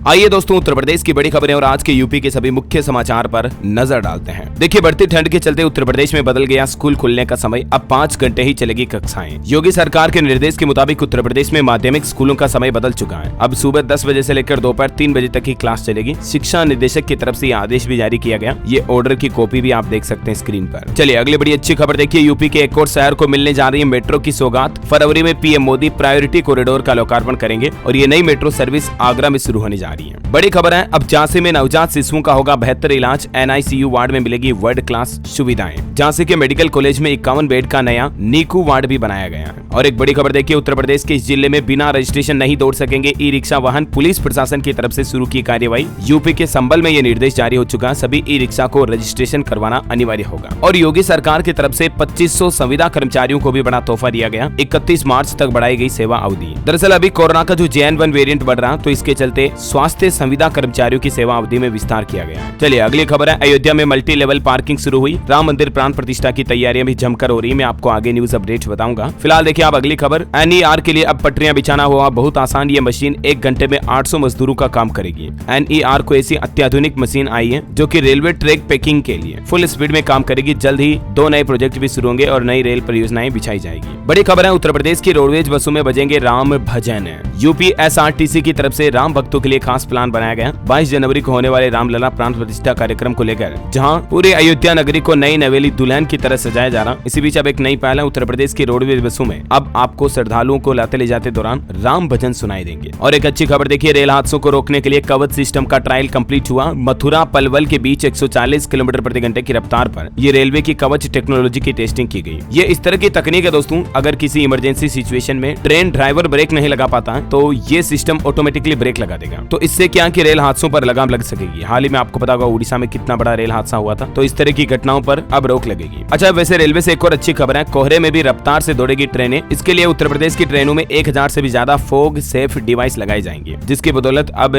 आइए दोस्तों, उत्तर प्रदेश की बड़ी खबरें और आज के यूपी के सभी मुख्य समाचार पर नजर डालते हैं। देखिए, बढ़ती ठंड के चलते उत्तर प्रदेश में बदल गया स्कूल खुलने का समय। अब 5 घंटे ही चलेगी कक्षाएं। योगी सरकार के निर्देश के मुताबिक उत्तर प्रदेश में माध्यमिक स्कूलों का समय बदल चुका है। अब सुबह 10 बजे से लेकर दोपहर 3 बजे तक ही क्लास चलेगी। शिक्षा निदेशक की तरफ से आदेश भी जारी किया गया। ये ऑर्डर की कॉपी भी आप देख सकते हैं स्क्रीन पर। चलिए अगली बड़ी अच्छी खबर देखिए। यूपी के एक और शहर को मिलने जा रही है मेट्रो की सौगात। फरवरी में पीएम मोदी प्रायोरिटी कॉरिडोर का लोकार्पण करेंगे और ये नई मेट्रो सर्विस आगरा में शुरू होने जा रही है। बड़ी खबर है, अब झांसी में नवजात शिशुओं का होगा बेहतर इलाज। NICU वार्ड में मिलेगी वर्ल्ड क्लास सुविधाएं। झांसी के मेडिकल कॉलेज में 51 बेड का नया नीकू वार्ड भी बनाया गया है। और एक बड़ी खबर देखिए, उत्तर प्रदेश के इस जिले में बिना रजिस्ट्रेशन नहीं दौड़ सकेंगे ई रिक्शा वाहन। पुलिस प्रशासन की तरफ से शुरू की कार्यवाही। यूपी के संबल में ये निर्देश जारी हो चुका है। सभी ई रिक्शा को रजिस्ट्रेशन करवाना अनिवार्य होगा। और योगी सरकार की तरफ से 2500 संविदा कर्मचारियों को भी बड़ा तोहफा दिया गया। 31 मार्च तक बढ़ाई गई सेवा अवधि। दरअसल अभी कोरोना का जो JN1 वेरिएंट बढ़ रहा, तो इसके चलते स्वास्थ्य संविदा कर्मचारियों की सेवा अवधि में विस्तार किया गया है। चलिए अगली खबर है, अयोध्या में मल्टी लेवल पार्किंग शुरू हुई। राम मंदिर प्राण प्रतिष्ठा की तैयारियां भी जमकर हो रही है। मैं आपको आगे न्यूज अपडेट बताऊंगा। फिलहाल देखिए आप अगली खबर, NER के लिए अब पटरियां बिछाना हुआ बहुत आसान। ये मशीन 1 घंटे में 800 मजदूरों का काम करेगी। NER को ऐसी अत्याधुनिक मशीन आई है जो कि रेलवे ट्रैक पैकिंग के लिए फुल स्पीड में काम करेगी। जल्द ही 2 नए प्रोजेक्ट भी शुरू होंगे और नई रेल परियोजनाएं बिछाई जाएगी। बड़ी खबर है, उत्तर प्रदेश की रोडवेज बसों में बजेंगे राम भजन। यूपी SRTC की तरफ से राम भक्तों के लिए खास प्लान बनाया गया। 22 जनवरी को होने वाले रामलला प्राण प्रतिष्ठा कार्यक्रम को लेकर जहां पूरे अयोध्या नगरी को नई नवेली दुल्हन की तरह सजाया जा रहा। इसी बीच अब एक नई पहल है, उत्तर प्रदेश की रोडवेज बसों में अब आपको श्रद्धालुओं को लाते ले जाते दौरान राम भजन सुनाई देंगे। और एक अच्छी खबर देखिए, रेल हादसों को रोकने के लिए कवच सिस्टम का ट्रायल कंप्लीट हुआ। मथुरा पलवल के बीच 140 किलोमीटर प्रति घंटे की रफ्तार पर ये रेलवे की कवच टेक्नोलॉजी की टेस्टिंग की गई। ये इस तरह की तकनीक है दोस्तों, अगर किसी इमरजेंसी सिचुएशन में ट्रेन ड्राइवर ब्रेक नहीं लगा पाता है तो ये सिस्टम ऑटोमेटिकली ब्रेक लगा देगा। तो इससे क्या कि रेल हादसों पर लगाम लग सकेगी। हाल ही में आपको पता होगा उड़ीसा में कितना बड़ा रेल हादसा हुआ था, तो इस तरह की घटनाओं पर अब रोक लगेगी। अच्छा, वैसे रेलवे से एक और अच्छी खबर है, कोहरे में भी रफ्तार से दौड़ेगी ट्रेनें। इसके लिए उत्तर प्रदेश की ट्रेनों में 1000 से भी ज्यादा फॉग सेफ डिवाइस लगाए जाएंगे, जिसकी बदौलत अब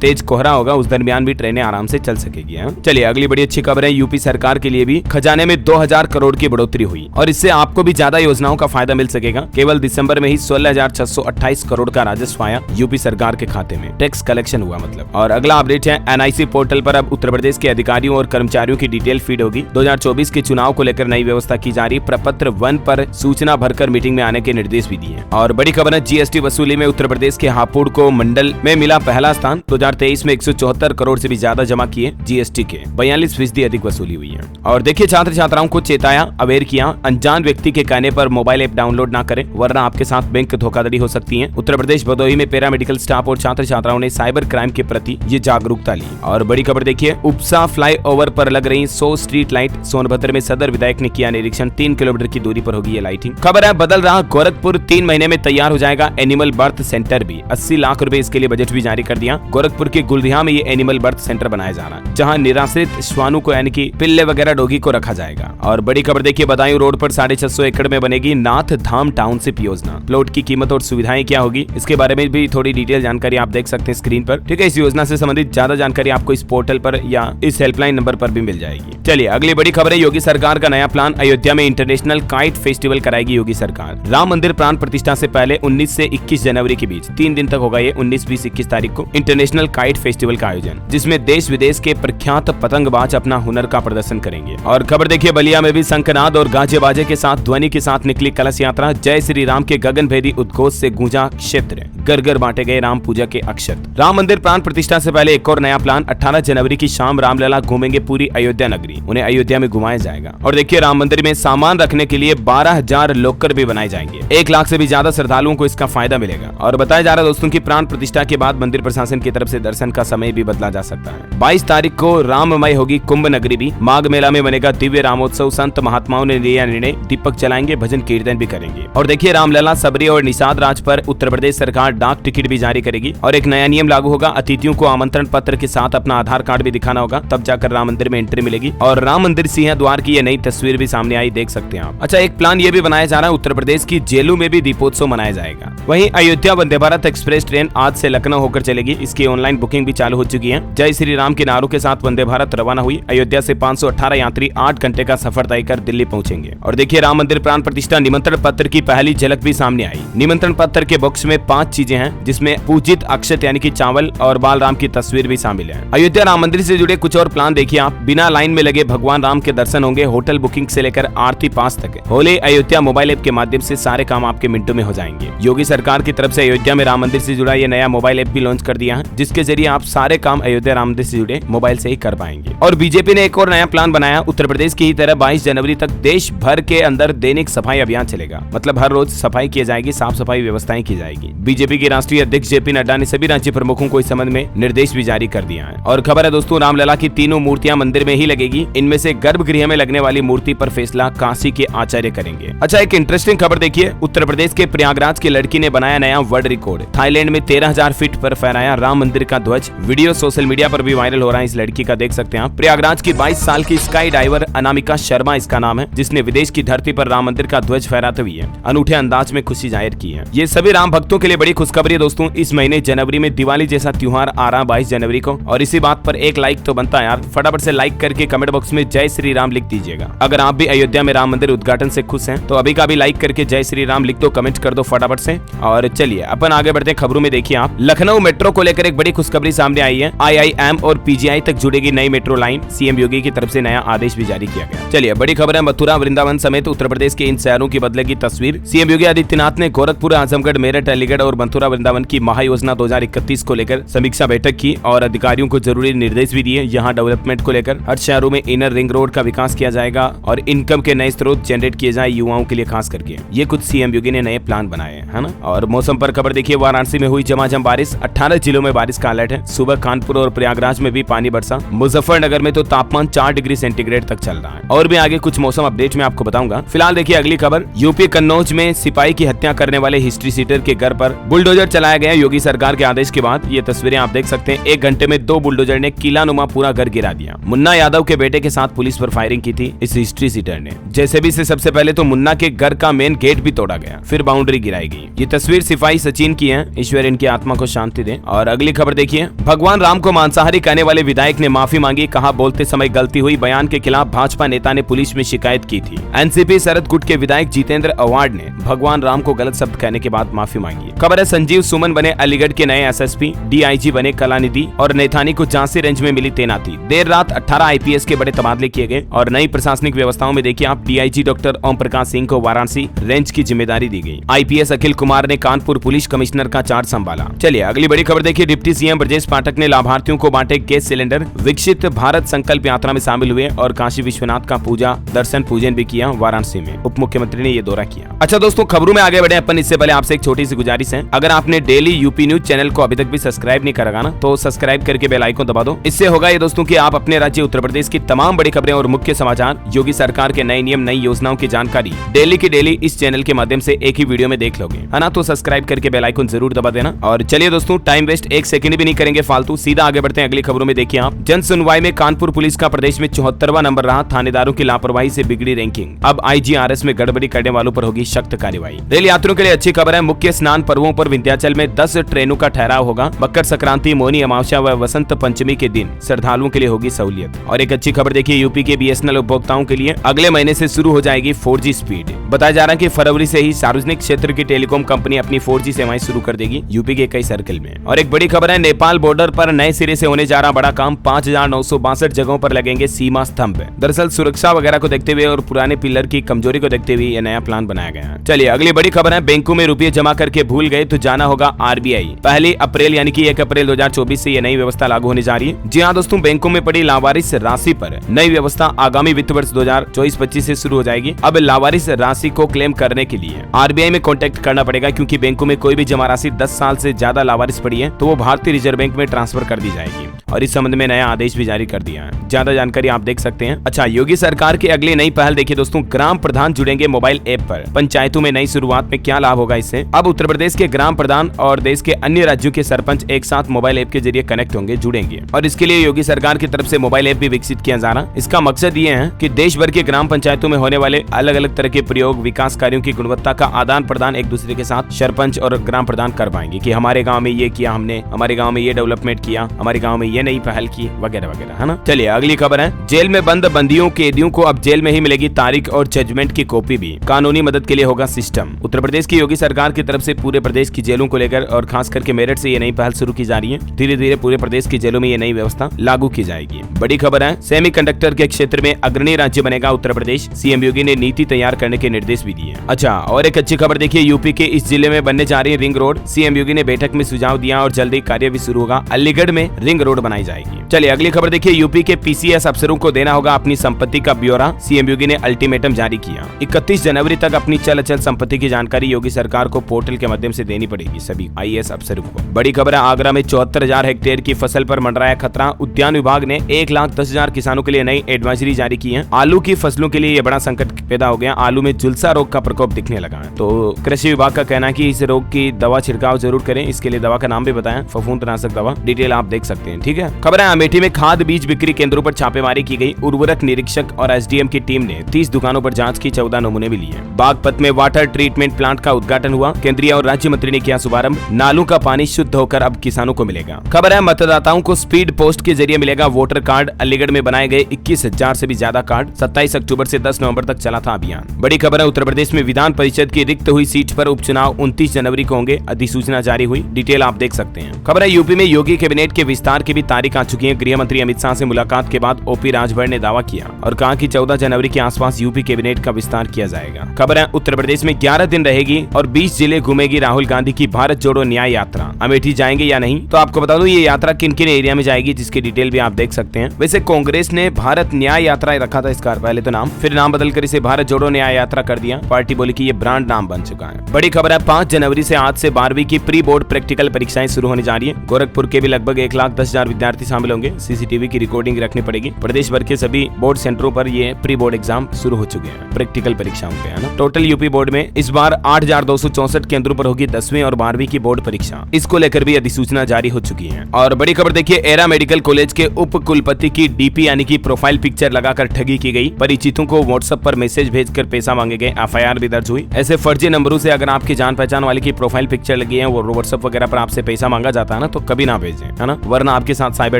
तेज कोहरा होगा उस दरमियान भी ट्रेनें आराम से चल सकेगी। चलिए अगली बड़ी अच्छी खबर है, यूपी सरकार के लिए भी खजाने में 2000 करोड़ की बढ़ोतरी हुई और इससे आपको भी ज्यादा योजनाओं का फायदा मिल सकेगा। केवल दिसंबर में ही 16,628 करोड़ का राजस्व आया यूपी सरकार के खाते में। टैक्स कलेक्शन हुआ मतलब। और अगला अपडेट है, NIC पोर्टल पर अब उत्तर प्रदेश के अधिकारियों और कर्मचारियों की डिटेल फीड होगी। 2024 के चुनाव को लेकर नई व्यवस्था की जा रही। प्रपत्र 1 पर सूचना भरकर मीटिंग में आने के निर्देश भी दिए। और बड़ी खबर है, GST वसूली में उत्तर प्रदेश के हापुड़ को मंडल में मिला पहला स्थान। 2023 में 174 करोड़ से भी ज्यादा जमा किए GST के, 42% अधिक वसूली हुई है। और देखिए, छात्र छात्राओं को चेताया, अवेयर किया, अनजान व्यक्ति के कहने पर मोबाइल ऐप डाउनलोड न करें वरना आपके साथ बैंक धोखाधड़ी हो सकती है। उत्तर प्रदेश भदोही में पैरामेडिकल स्टाफ और छात्र छात्राओं ने साइबर क्राइम के प्रति ये जागरूकता ली। और बड़ी खबर देखिए, उपसा फ्लाईओवर पर लग रही 100 स्ट्रीट लाइट। सोनभद्र में सदर विधायक ने किया निरीक्षण। 3 किलोमीटर की दूरी पर होगी ये लाइटिंग। खबर है, बदल रहा गोरखपुर, 3 महीने में तैयार हो जाएगा एनिमल बर्थ सेंटर भी। 80 लाख रुपए इसके लिए बजट भी जारी कर दिया। गोरखपुर के गुलरिहा में ये एनिमल बर्थ सेंटर बनाया जा रहा है, जहाँ निराश्रित श्वानों को यानी कि पिल्ले वगैरह डॉगी को रखा जाएगा। और बड़ी खबर देखिए, बदायूं रोड पर 650 एकड़ में बनेगी नाथ धाम टाउनशिप योजना। प्लॉट की कीमत और सुविधाएं क्या होगी, इसके बारे में भी थोड़ी डिटेल जानकारी आप देख सकते हैं स्क्रीन पर। ठीक है, इस योजना से संबंधित ज्यादा जानकारी आपको इस पोर्टल पर या इस हेल्पलाइन नंबर पर भी मिल जाएगी। चलिए अगली बड़ी खबर है, योगी सरकार का नया प्लान। अयोध्या में इंटरनेशनल काइट फेस्टिवल कराएगी योगी सरकार। राम मंदिर प्राण प्रतिष्ठा से पहले 19 से 21 जनवरी के बीच 3 दिन तक होगा ये 19, 20, 21 तारीख को इंटरनेशनल काइट फेस्टिवल का आयोजन, जिसमें देश विदेश के प्रख्यात पतंगबाज अपना हुनर का प्रदर्शन करेंगे। और खबर देखिए, बलिया में भी शंखनाद और गाजे बाजे के साथ ध्वनि के साथ निकली कलश यात्रा। जय श्री राम के गगनभेदी उद्घोष से गूंजा क्षेत्र। घर घर बांटे गए राम पूजा के अक्षत। राम मंदिर प्राण प्रतिष्ठा से पहले एक और नया प्लान। 18 जनवरी की शाम रामलला घूमेंगे पूरी अयोध्या नगरी। उन्हें अयोध्या में घुमाया जाएगा। और देखिए, राम मंदिर में सामान रखने के लिए 12,000 लॉकर भी बनाए जाएंगे। 1 लाख से भी ज्यादा श्रद्धालुओं को इसका फायदा मिलेगा। और बताया जा रहा है दोस्तों की प्राण प्रतिष्ठा के बाद मंदिर प्रशासन की तरफ से दर्शन का समय भी बदला जा सकता है। 22 तारीख को राममय होगी कुंभ नगरी भी। माघ मेला में बनेगा दिव्य रामोत्सव। संत महात्माओं ने लिया निर्णय, दीपक जलाएंगे, भजन कीर्तन भी करेंगे। और देखिए, रामलला, सबरी और निषाद राज पर उत्तर प्रदेश सरकार डाक टिकट भी जारी करेगी। और एक नया नियम लागू होगा, अतिथियों को आमंत्रण पत्र के साथ अपना आधार कार्ड भी दिखाना होगा, तब जाकर राम मंदिर में एंट्री मिलेगी। और राम मंदिर सिंह द्वार की ये नई तस्वीर भी सामने आई, देख सकते हैं आप। अच्छा, एक प्लान ये भी बनाया जा रहा है, उत्तर प्रदेश की जेलों में भी दीपोत्सव मनाया जाएगा। वहीं अयोध्या वंदे भारत एक्सप्रेस ट्रेन आज से लखनऊ होकर चलेगी। इसकी ऑनलाइन बुकिंग भी चालू हो चुकी है। जय श्री राम के नारों के साथ वंदे भारत रवाना हुई। अयोध्या से 518 यात्री 8 घंटे का सफर तय कर दिल्ली पहुंचेंगे। और देखिए, राम मंदिर प्राण प्रतिष्ठा निमंत्रण पत्र की पहली झलक भी सामने आई। निमंत्रण पत्र के बॉक्स में 5 चीजें हैं, जिसमें पूजित अक्षत यानी कि चावल और बालराम की तस्वीर भी शामिल है। अयोध्या राम मंदिर से जुड़े कुछ और प्लान देखिए आप। बिना लाइन में लगे भगवान राम के दर्शन होंगे, होटल बुकिंग से लेकर आरती पास तक। होली अयोध्या मोबाइल ऐप के माध्यम से सारे काम आपके मिनटों में हो जाएंगे। योगी सरकार की तरफ से अयोध्या में राम मंदिर से जुड़ा ये नया मोबाइल ऐप भी लॉन्च कर दिया है, जिसके जरिए आप सारे काम अयोध्या राम मंदिर से जुड़े मोबाइल से ही कर पाएंगे। और बीजेपी ने एक और नया प्लान बनाया। उत्तर प्रदेश की ही तरह 22 जनवरी तक देश भर के अंदर दैनिक सफाई अभियान चलेगा। मतलब हर रोज सफाई की जाएगी, साफ सफाई व्यवस्थाएं की जाएगी। बीजेपी के राष्ट्रीय अध्यक्ष जेपी नड्डा ने सभी राज्य प्रमुखों को इस संबंध में निर्देश भी जारी कर दिया है। और खबर है दोस्तों, रामलला की तीनों मूर्तियां मंदिर में ही लगेगी। इनमें से गर्भगृह में लगने वाली मूर्ति पर फैसला काशी के आचार्य करेंगे। अच्छा, एक इंटरेस्टिंग खबर देखिए। उत्तर प्रदेश के प्रयागराज की लड़की ने बनाया नया वर्ल्ड रिकॉर्ड। थाईलैंड में 13,000 फीट पर फहराया राम मंदिर का ध्वज। वीडियो सोशल मीडिया पर भी वायरल हो रहा है। इस लड़की का देख सकते हैं आप। प्रयागराज की 22 साल की स्काई डाइवर अनामिका शर्मा इसका नाम है, जिसने विदेश की धरती पर राम मंदिर का ध्वज फहराते हुए अनूठे अंदाज में खुशी जाहिर की है। ये सभी राम भक्तों के लिए बड़ी खुशखबरी है दोस्तों। इस महीने जनवरी में दिवाली जैसा त्योहार आ रहा 22 जनवरी को, और इसी बात पर एक लाइक तो बनता है यार। फटाफट से लाइक करके कमेंट बॉक्स में जय श्री राम लिख दीजिएगा। अगर आप भी अयोध्या में राम मंदिर उद्घाटन से खुश हैं तो अभी का भी लाइक करके जय श्री राम लिख दो, कमेंट कर दो फटाफट से। और चलिए अपन आगे बढ़ते हैं खबरों में। देखिए आप, लखनऊ मेट्रो को लेकर एक बड़ी खुशखबरी सामने आई है। IIM और PGI तक जुड़ेगी नई मेट्रो लाइन। सीएम योगी की तरफ से नया आदेश भी जारी किया गया। चलिए बड़ी खबर है, मथुरा वृंदावन समेत उत्तर प्रदेश के इन शहरों की बदलेगी तस्वीर। सीएम योगी आदित्यनाथ ने गोरखपुर, आजमगढ़, मेरठ, अलीगढ़ और मथुरा वृंदावन की महायोजना 2031 को लेकर समीक्षा बैठक की और अधिकारियों को जरूरी निर्देश भी दिए। यहाँ डेवलपमेंट को लेकर हर शहरों में इनर रिंग रोड का विकास किया जाएगा और इनकम के नए स्रोत जनरेट किए जाए युवाओं के लिए खास करके। ये कुछ सीएम योगी ने नए प्लान बनाए हैं, है ना। और मौसम पर खबर देखिए, वाराणसी में हुई झमाझम बारिश। 18 जिलों में बारिश का अलर्ट है। सुबह कानपुर और प्रयागराज में भी पानी बरसा। मुजफ्फरनगर में तो तापमान 4 डिग्री सेंटीग्रेड तक चल रहा है। और भी आगे कुछ मौसम अपडेट में आपको बताऊंगा। फिलहाल देखिए अगली खबर, यूपी कन्नौज में सिपाही की हत्या करने वाले हिस्ट्री सीटर के घर पर बुलडोजर चलाया गया। योगी सरकार के आदेश के बाद ये तस्वीरें आप देख सकते हैं। 1 घंटे में 2 बुलडोजर ने किलानुमा पूरा घर गिरा दिया। मुन्ना यादव के बेटे के साथ पुलिस पर फायरिंग की थी इस हिस्ट्री सीटर ने। जेसीबी से सबसे पहले तो मुन्ना के घर का मेन गेट भी तोड़ा गया, फिर बाउंड्री गिराई गई। ये तस्वीर सिपाही सचिन की है। ईश्वर इनकी आत्मा को शांति दे। और अगली खबर देखिए, भगवान राम को मांसाहारी कहने वाले विधायक ने माफी मांगी। कहा बोलते समय गलती हुई। बयान के खिलाफ भाजपा नेता ने पुलिस में शिकायत की थी। एनसीपी शरद गुट के विधायक जितेंद्र अवार्ड ने भगवान राम को गलत शब्द कहने के बाद माफी मांगी। खबर है, संजीव सुमन बने अलीगढ़ के नए SSP। DIG बने कलानिधि और नैथानी को झांसी रेंज में मिली तैनाती। देर रात 18 IPS के बड़े तबादले किए गए। और नई प्रशासनिक व्यवस्थाओं में देखिए आप, DIG डॉक्टर ओम प्रकाश सिंह को वाराणसी रेंज की जिम्मेदारी दी गई। IPS अखिल कुमार ने कानपुर पुलिस कमिश्नर का चार्ज संभाला। चलिए अगली बड़ी खबर देखिए, डिप्टी CM ब्रजेश पाठक ने लाभार्थियों को बांटे गैस सिलेंडर। विकसित भारत संकल्प यात्रा में शामिल हुए और काशी विश्वनाथ का पूजा दर्शन पूजन भी किया वाराणसी में। उप मुख्यमंत्री ने ये दौरा किया। अच्छा दोस्तों, खबरों में आगे बढ़े अपन, इससे पहले आपसे एक छोटी सी गुजारिश है। अगर आपने डेली यूपी न्यूज चैनल को अभी तक भी सब्सक्राइब नहीं करा ना, तो सब्सक्राइब करके बेल आइकन दबा दो। इससे होगा ये दोस्तों कि आप अपने राज्य उत्तर प्रदेश की तमाम बड़ी खबरें और मुख्य समाचार, योगी सरकार के नए नियम, नई योजनाओं की जानकारी डेली की डेली इस चैनल के माध्यम से एक ही वीडियो में देख लोगे, है ना। तो सब्सक्राइब करके बेल आइकन जरूर दबा देना। और चलिए दोस्तों, टाइम वेस्ट 1 सेकंड भी नहीं करेंगे फालतू, सीधा आगे बढ़ते हैं अगली खबरों में। देखिए आप, जन सुनवाई में कानपुर पुलिस का प्रदेश में 74वां नंबर रहा। थानेदारों की लापरवाही से बिगड़ी रैंकिंग। अब IGRS में गड़बड़ी करने वालों पर होगी सख्त कार्रवाई। रेल यात्रियों के लिए अच्छी खबर है। मुख्य स्नान पर्वों पर विंध्याचल में 10 ट्रेनों का ठहराव होगा। मकर संक्रांति, मौनी अमावस्या व वसंत पंचमी के दिन श्रद्धालुओं के लिए होगी सहूलियत। और एक अच्छी खबर देखिए, यूपी के BSNL उपभोक्ताओं के लिए अगले महीने से शुरू हो जाएगी 4G स्पीड। बताया जा रहा है कि फरवरी से ही सार्वजनिक क्षेत्र की टेलीकॉम कंपनी अपनी 4G सेवाएं शुरू कर देगी यूपी के कई सर्कल में। और एक बड़ी खबर है, नेपाल बॉर्डर पर नए सिरे से होने जा रहा बड़ा काम। 5,962 जगहों पर लगेंगे सीमा स्तंभ। दरअसल सुरक्षा वगैरह को देखते हुए और पुराने पिलर की कमजोरी को देखते हुए यह नया प्लान बनाया गया है। चलिए अगली बड़ी खबर है, बैंकों में रुपये जमा करके भूल गए तो जाना होगा RBI। 1 अप्रैल यानी कि 1 अप्रैल 2024 से यह नई व्यवस्था लागू होने जा रही है। जी हाँ दोस्तों, बैंकों में पड़ी लावारिस राशि पर नई व्यवस्था आगामी वित्त वर्ष 2024-25 से शुरू हो जाएगी। अब लावारिस राशि को क्लेम करने के लिए RBI में कॉन्टेक्ट करना पड़ेगा, क्योंकि बैंकों में कोई भी जमा राशि 10 साल से ज्यादा लावारिस पड़ी है तो वो भारतीय रिजर्व बैंक में ट्रांसफर कर दी जाएगी। और इस संबंध में नया आदेश भी जारी कर दिया है। ज्यादा जानकारी आप देख सकते हैं। अच्छा, योगी सरकार की अगली नई पहल देखिए दोस्तों, ग्राम प्रधान जुड़ेंगे मोबाइल ऐप पर। पंचायतों में नई शुरुआत में क्या लाभ होगा इससे? अब उत्तर प्रदेश के ग्राम प्रधान और देश के अन्य राज्यों के सरपंच एक साथ मोबाइल ऐप के जरिए कनेक्ट होंगे, जुड़ेंगे। और इसके लिए योगी सरकार की तरफ से मोबाइल ऐप भी विकसित किया जा रहा है। इसका मकसद ये है कि देश भर के ग्राम पंचायतों में होने वाले अलग अलग तरह के प्रयोग, विकास कार्यों की गुणवत्ता का आदान प्रदान एक दूसरे के साथ सरपंच और ग्राम प्रधान कर पाएंगे कि हमारे गाँव में ये किया हमने, हमारे गाँव में ये डेवलपमेंट किया, हमारे गाँव में ये नई पहल की, वगैरह वगैरह, है ना। चलिए अगली खबर है, जेल में बंद बंदियों कैदियों को अब जेल में ही मिलेगी तारीख और जजमेंट की कॉपी भी। कानूनी मदद के लिए होगा सिस्टम। उत्तर प्रदेश की योगी सरकार की तरफ से पूरे प्रदेश की जेलों को लेकर और खास करके मेरठ से ये नई पहल शुरू की जा रही है। धीरे धीरे पूरे प्रदेश की जेलों में ये नई व्यवस्था लागू की जाएगी। बड़ी खबर है, सेमीकंडक्टर के क्षेत्र में अग्रणी राज्य बनेगा उत्तर प्रदेश। सीएम योगी ने नीति तैयार करने के निर्देश भी दिए। अच्छा, और एक अच्छी खबर देखिए, यूपी के इस जिले में बनने जा रही रिंग रोड। सीएम योगी ने बैठक में सुझाव दिया और जल्दी कार्य भी शुरू होगा। अलीगढ़ में रिंग रोड बनाई जाएगी। चलिए अगली खबर देखिए, यूपी के पीसीएस अफसरों को देना होगा अपनी संपत्ति का ब्यौरा। सीएम योगी ने अल्टीमेटम जारी किया। 31 जनवरी तक अपनी चल अचल संपत्ति की जानकारी योगी सरकार को पोर्टल के माध्यम से देनी पड़ेगी सभी आईएएस अफसरों को। बड़ी खबर है, आगरा में 74,000 हेक्टेयर की फसल पर मंडराया खतरा। उद्यान विभाग ने 1,10,000 किसानों के लिए नई एडवाइजरी जारी की है। आलू की फसलों के लिए ये बड़ा संकट पैदा हो गया। आलू में झुलसा रोग का प्रकोप दिखने लगा है। तो कृषि विभाग का कहना है कि इस रोग की दवा छिड़काव जरूर करें। इसके लिए दवा का नाम भी बताएं, फफूंदनाशक दवा। डिटेल आप देख सकते हैं। ठीक है, खबर है, अमेठी में खाद बीज बिक्री केंद्रों पर छापेमारी की गई। उर्वरक निरीक्षक और एसडीएम की टीम ने 30 दुकानों पर जांच की, 14 नमूने भी लिए। बागपत में वाटर ट्रीटमेंट प्लांट का उद्घाटन हुआ। केंद्रीय और राज्य मंत्री ने किया शुभारंभ। नालों का पानी शुद्ध होकर अब किसानों को मिलेगा। खबर है, मतदाताओं को स्पीड पोस्ट के जरिए मिलेगा वोटर कार्ड। अलीगढ़ में बनाए गए 21,000 से भी ज्यादा कार्ड। 27 अक्टूबर से 10 नवंबर तक चला था अभियान। बड़ी खबर है, उत्तर प्रदेश में विधान परिषद की रिक्त हुई सीट पर उपचुनाव 29 जनवरी को होंगे। अधिसूचना जारी हुई। डिटेल आप देख सकते हैं। खबर है, यूपी में योगी कैबिनेट के विस्तार की भी तारीख आ चुकी है। गृह मंत्री अमित शाह से मुलाकात के बाद ओपी राजभर ने दावा किया और कहा कि 14 जनवरी के आसपास यूपी कैबिनेट का विस्तार किया जाएगा। खबर है, उत्तर प्रदेश में 11 दिन रहेगी और 20 जिले घूमेगी राहुल गांधी की भारत जोड़ो न्याय यात्रा। अमेठी जाएंगे या नहीं, तो आपको बता दूं ये यात्रा किन किन एरिया में जाएगी, जिसकी डिटेल भी आप देख सकते हैं। वैसे कांग्रेस ने भारत न्याय यात्रा रखा था इसका पहले तो नाम, फिर नाम बदलकर इसे भारत जोड़ो न्याय यात्रा कर दिया। पार्टी बोली कि ये ब्रांड नाम बन चुका है। बड़ी खबर है, 5 जनवरी से आज से 12वीं की प्री बोर्ड प्रैक्टिकल परीक्षाएं शुरू होने जा रही है। गोरखपुर के भी लगभग 1,10,000 विद्यार्थी शामिल होंगे। सीसीटीवी की रिकॉर्डिंग रखनी पड़ेगी। प्रदेश भर के सभी बोर्ड सेंटरों पर ये प्री बोर्ड एग्जाम शुरू हो चुके हैं प्रैक्टिकल परीक्षाओं पे, है ना। टोटल यूपी बोर्ड में इस बार 8,264 केंद्रों पर होगी 10वीं और 12वीं की बोर्ड परीक्षा। इसको लेकर भी अधिसूचना जारी हो चुकी है। और बड़ी खबर देखिए, एरा मेडिकल कॉलेज के उप कुलपति की डीपी यानी कि प्रोफाइल पिक्चर लगाकर ठगी की गई। परिचितों को व्हाट्सएप पर मैसेज भेजकर पैसा मांगे गए। एफआईआर भी दर्ज हुई। ऐसे फर्जी नंबरों से अगर आपकी जान पहचान वाले की प्रोफाइल पिक्चर लगी है और व्हाट्सएप वगैरह पर आपसे पैसा मांगा जाता है ना, तो कभी ना भेजें, है ना, वरना आपके साथ साइबर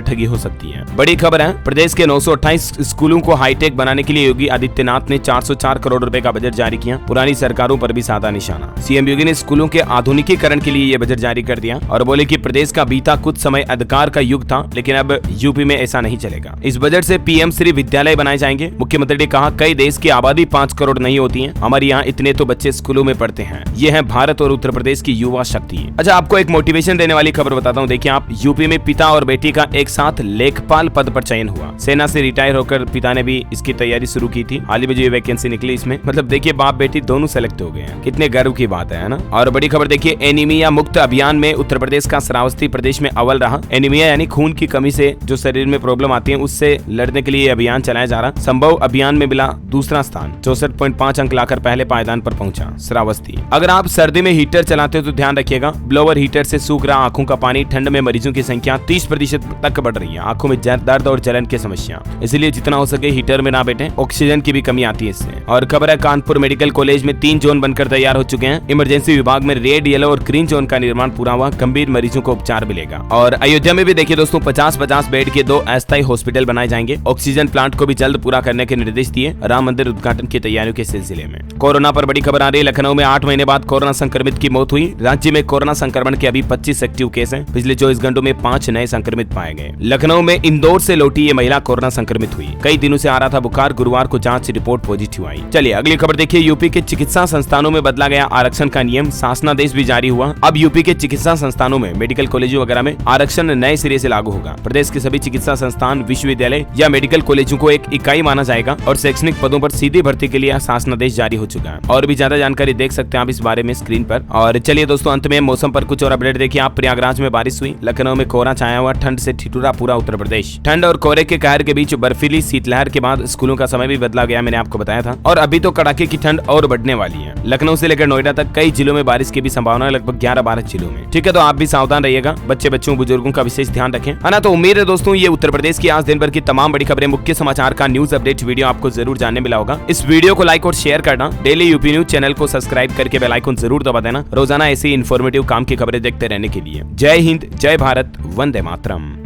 ठगी हो सकती है। बड़ी खबर है, प्रदेश के 928 स्कूलों को हाईटेक बनाने के लिए योगी आदित्यनाथ ने 404 करोड़ रुपए का बजट जारी किया। पुरानी सरकारों पर भी साधा निशाना। सीएम योगी ने स्कूलों के आधुनिकीकरण के लिए ये बजट जारी कर दिया और बोले कि प्रदेश का बीता कुछ समय अंधकार का युग था, लेकिन अब यूपी में ऐसा नहीं चलेगा। इस बजट से पीएम श्री विद्यालय बनाए जाएंगे। मुख्यमंत्री ने कहा, कई देश की आबादी 5 करोड़ नहीं होती है, हमारे यहाँ इतने तो बच्चे स्कूलों में पढ़ते हैं। ये है भारत और उत्तर प्रदेश की युवा शक्ति। अच्छा, आपको एक मोटिवेशन देने वाली खबर बताता हूँ। देखिए आप, यूपी में पिता और बेटी का एक साथ लेखपाल पद पर चयन हुआ। सेना से रिटायर होकर पिता ने भी इसकी तैयारी शुरू की थी। हाल ही में जो ये वैकेंसी निकली इसमें, मतलब देखिए बाप बेटी दोनों सेलेक्ट हो गए हैं। कितने गर्व की बात है ना। और बड़ी खबर देखिए, एनीमिया मुक्त अभियान में उत्तर प्रदेश का श्रावस्ती प्रदेश में अव्वल रहा। एनीमिया यानी खून की कमी से जो शरीर में प्रॉब्लम आती है, उससे लड़ने के लिए अभियान चलाया जा रहा। संभव अभियान में मिला दूसरा स्थान। 64.5 अंक लाकर पहले पायदान पर पहुंचा श्रावस्ती। अगर आप सर्दी में हीटर चलाते हो तो ध्यान रखिएगा, ब्लोअर हीटर से सूख रहा आंखों का पानी। ठंड में मरीजों की संख्या 30% तक बढ़ रही है। आंखों में दर्द और जलन की समस्या, इसलिए जितना हो सके हीटर में ना बैठे। ऑक्सीजन की भी कमी आती है इससे। और खबर है, कानपुर मेडिकल कॉलेज में 3 जोन बनकर तैयार हो चुके हैं। इमरजेंसी विभाग में रेड, येलो और ग्रीन जोन का निर्माण पूरा हुआ। गंभीर मरीजों को उपचार मिलेगा। और अयोध्या में भी देखिए दोस्तों, 50-50 बेड के 2 अस्थायी हॉस्पिटल बनाए जाएंगे। ऑक्सीजन प्लांट को भी जल्द पूरा करने के निर्देश दिए। राम मंदिर उद्घाटन की तैयारियों के सिलसिले में कोरोना पर बड़ी खबर आ रही है। लखनऊ में 8 महीने बाद कोरोना संक्रमित की मौत हुई। राज्य में कोरोना संक्रमण के अभी 25 एक्टिव केस हैं। पिछले 24 घंटों में 5 नए संक्रमित पाए गए। लखनऊ में इंदौर से लौटी ये महिला कोरोना संक्रमित हुई। कई दिनों से आ रहा था बुखार। गुरुवार को जांच रिपोर्ट पॉजिटिव आई। चलिए अगली खबर देखिए, यूपी के चिकित्सा संस्थानों में बदला गया आरक्षण का नियम। शासनादेश भी जारी हुआ। अब यूपी के चिकित्सा संस्थानों में, मेडिकल कॉलेजों वगैरह में आरक्षण नए सिरे से लागू होगा। प्रदेश के सभी चिकित्सा संस्थान, विश्वविद्यालय या मेडिकल कॉलेजों को एक इकाई माना जाएगा और शैक्षणिक पदों पर सीधी भर्ती के लिए शासनादेश जारी हो चुका है। और भी ज्यादा जानकारी देख सकते हैं आप इस बारे में स्क्रीन पर। और चलिए दोस्तों, अंत में मौसम पर कुछ और अपडेट देखिए आप। प्रयागराज में बारिश हुई। लखनऊ में कोहरा छाया हुआ। ठंड से ठिठुरा पूरा उत्तर प्रदेश। ठंड और कोहरे के कहर के बीच बर्फीली शीतलहर के बाद स्कूलों का समय भी बदला गया, मैंने आपको बताया था। और अभी तो कड़ाके की ठंड और बढ़ने वाली है। लखनऊ से लेकर नोएडा तक कई जिलों में बारिश की भी संभावना है, लगभग 11-12 जिलों में। ठीक है, तो आप भी सावधान रहिएगा। बच्चों बुजुर्गों का विशेष ध्यान रखें, है ना। तो उम्मीद है दोस्तों, ये उत्तर प्रदेश की आज दिन भर की तमाम बड़ी खबरें, मुख्य समाचार का न्यूज अपडेट वीडियो आपको जरूर जानने मिला होगा। इस वीडियो को लाइक और शेयर करना। डेली यूपी न्यूज चैनल को सब्सक्राइब करके बेल आइकन जरूर दबा देना, रोजाना ऐसी इन्फॉर्मेटिव काम की खबरें देखते रहने के लिए। जय हिंद, जय भारत, वंदे मातरम।